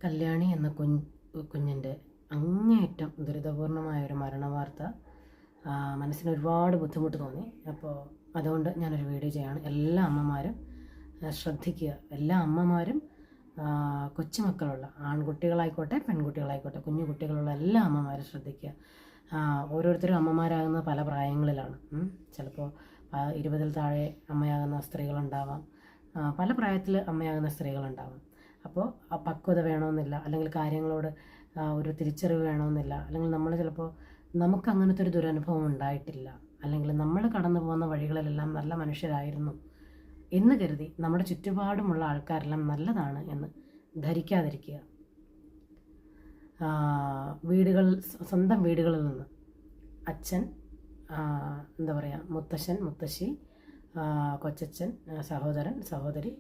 കല്യാണി എന്ന കുഞ്ഞിൻ്റെ അങ്ങേയറ്റം ദുരിതപൂർണമായ ഒരു മരണവാർത്ത മനസ്സിന് ഒരുപാട് ബുദ്ധിമുട്ട് തോന്നി. അപ്പോൾ അതുകൊണ്ട് ഞാനൊരു വീഡിയോ ചെയ്യാണ്. എല്ലാ അമ്മമാരും ശ്രദ്ധിക്കുക. എല്ലാ അമ്മമാരും കൊച്ചുമക്കളുള്ള ആൺകുട്ടികളായിക്കോട്ടെ പെൺകുട്ടികളായിക്കോട്ടെ കുഞ്ഞു കുട്ടികളുള്ള എല്ലാ അമ്മമാരും ശ്രദ്ധിക്കുക. ഓരോരുത്തരും അമ്മമാരാകുന്ന പല പ്രായങ്ങളിലാണ്. ചിലപ്പോൾ 20-ൽ താഴെ അമ്മയാകുന്ന സ്ത്രീകളുണ്ടാവാം, പല പ്രായത്തിൽ അമ്മയാകുന്ന സ്ത്രീകളുണ്ടാവാം. അപ്പോൾ ആ പക്വത വേണമെന്നില്ല, അല്ലെങ്കിൽ കാര്യങ്ങളോട് ഒരു തിരിച്ചറിവ് വേണമെന്നില്ല, അല്ലെങ്കിൽ നമ്മൾ ചിലപ്പോൾ നമുക്ക് അങ്ങനത്തെ ഒരു ദുരനുഭവം ഉണ്ടായിട്ടില്ല, അല്ലെങ്കിൽ നമ്മൾ കടന്നു പോകുന്ന വഴികളിലെല്ലാം നല്ല മനുഷ്യരായിരുന്നു എന്ന് കരുതി നമ്മുടെ ചുറ്റുപാടുമുള്ള ആൾക്കാരെല്ലാം നല്ലതാണ് എന്ന് ധരിക്കാതിരിക്കുക. സ്വന്തം വീടുകളിൽ നിന്ന് അച്ഛൻ, എന്താ പറയുക, മുത്തശ്ശൻ, മുത്തശ്ശി, കൊച്ചച്ഛൻ, സഹോദരൻ, സഹോദരി,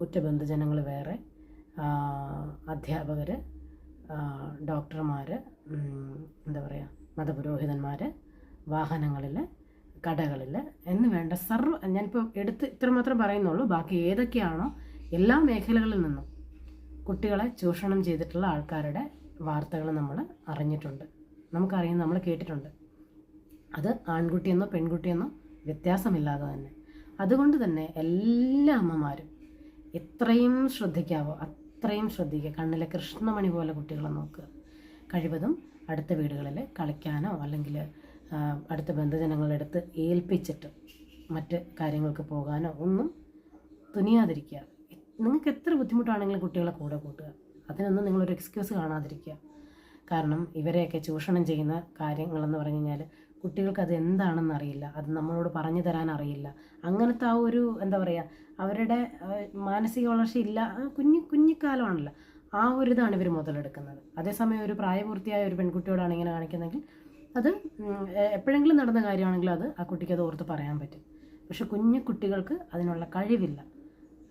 ഉറ്റ ബന്ധുജനങ്ങൾ വേറെ, അധ്യാപകർ, ഡോക്ടർമാർ, എന്താ പറയുക, മതപുരോഹിതന്മാർ, വാഹനങ്ങളിൽ, കടകളിൽ എന്ന് വേണ്ട ഞാനിപ്പോൾ ഇത്രമാത്രം പറയുന്നുള്ളൂ. ബാക്കി ഏതൊക്കെയാണോ എല്ലാ മേഖലകളിൽ നിന്നും കുട്ടികളെ ചൂഷണം ചെയ്തിട്ടുള്ള ആൾക്കാരുടെ വാർത്തകൾ നമ്മൾ അറിഞ്ഞിട്ടുണ്ട്, നമുക്കറിയാം, നമ്മൾ കേട്ടിട്ടുണ്ട്. അത് ആൺകുട്ടിയെന്നോ പെൺകുട്ടിയെന്നോ വ്യത്യാസമില്ലാതെ തന്നെ. അതുകൊണ്ട് തന്നെ എല്ലാ അമ്മമാരും എത്രയും ശ്രദ്ധിക്കാവോ അത്രയും ശ്രദ്ധിക്കുക. കണ്ണിലെ കൃഷ്ണമണി പോലെ കുട്ടികളെ നോക്കുക. കഴിവതും അടുത്ത വീടുകളിൽ കളിക്കാനോ അല്ലെങ്കിൽ അടുത്ത ബന്ധുജനങ്ങളെടുത്ത് ഏൽപ്പിച്ചിട്ട് മറ്റ് കാര്യങ്ങൾക്ക് പോകാനോ ഒന്നും തുനിയാതിരിക്കുക. നിങ്ങൾക്ക് എത്ര ബുദ്ധിമുട്ടാണെങ്കിലും കുട്ടികളെ കൂടെ കൂട്ടുക. അതിനൊന്നും നിങ്ങളൊരു എക്സ്ക്യൂസ് കാണാതിരിക്കുക. കാരണം ഇവരെയൊക്കെ ചൂഷണം ചെയ്യുന്ന കാര്യങ്ങളെന്ന് പറഞ്ഞു കഴിഞ്ഞാൽ കുട്ടികൾക്ക് അത് എന്താണെന്ന് അറിയില്ല, അത് നമ്മളോട് പറഞ്ഞു തരാൻ അറിയില്ല. അങ്ങനത്തെ ആ ഒരു, എന്താ പറയുക, അവരുടെ മാനസിക വളർച്ച ഇല്ല, കുഞ്ഞിക്കാലമാണല്ലോ, ആ ഒരു ഇതാണ് ഇവർ മുതലെടുക്കുന്നത്. അതേസമയം ഒരു പ്രായപൂർത്തിയായ ഒരു പെൺകുട്ടിയോടാണ് ഇങ്ങനെ കാണിക്കുന്നതെങ്കിൽ അത് എപ്പോഴെങ്കിലും നടന്ന കാര്യമാണെങ്കിൽ അത് ആ കുട്ടിക്ക് അത് ഓർത്ത് പറയാൻ പറ്റും. പക്ഷെ കുട്ടികൾക്ക് അതിനുള്ള കഴിവില്ല,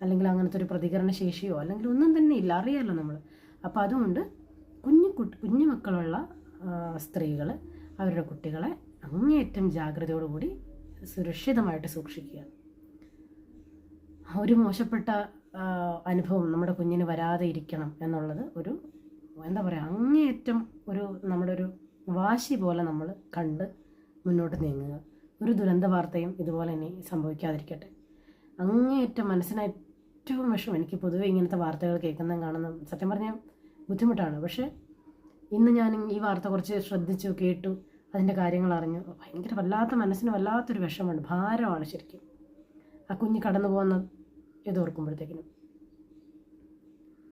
അല്ലെങ്കിൽ അങ്ങനത്തെ ഒരു പ്രതികരണ ശേഷിയോ അല്ലെങ്കിൽ ഒന്നും തന്നെ ഇല്ല, അറിയാമല്ലോ നമ്മൾ. അപ്പോൾ അതുകൊണ്ട് കുഞ്ഞു മക്കളുള്ള സ്ത്രീകൾ അവരുടെ കുട്ടികളെ അങ്ങേയറ്റം ജാഗ്രതയോടുകൂടി സുരക്ഷിതമായിട്ട് സൂക്ഷിക്കുക. ഒരു മോശപ്പെട്ട അനുഭവം നമ്മുടെ കുഞ്ഞിന് വരാതെ ഇരിക്കണം എന്നുള്ളത് ഒരു, എന്താ പറയുക, അങ്ങേയറ്റം നമ്മുടെ ഒരു വാശി പോലെ നമ്മൾ കണ്ട് മുന്നോട്ട് നീങ്ങുക. ഒരു ദുരന്ത വാർത്തയും ഇതുപോലെ ഇനി സംഭവിക്കാതിരിക്കട്ടെ. അങ്ങേയറ്റം മനസ്സിന് ഏറ്റവും വിഷമം, എനിക്ക് പൊതുവെ ഇങ്ങനത്തെ വാർത്തകൾ കേൾക്കുന്നതും കാണുന്നതും സത്യം പറഞ്ഞാൽ ബുദ്ധിമുട്ടാണ്. പക്ഷേ ഇന്ന് ഞാൻ ഈ വാർത്ത കുറച്ച് ശ്രദ്ധിച്ചു, കേട്ടു, അതിൻ്റെ കാര്യങ്ങൾ അറിഞ്ഞു. ഭയങ്കര മനസ്സിന് വല്ലാത്തൊരു വിഷമമുണ്ട്, ഭാരമാണ് ശരിക്കും ആ കുഞ്ഞ് കടന്നു പോകുന്ന ഇതോർക്കുമ്പോഴത്തേക്കിനും.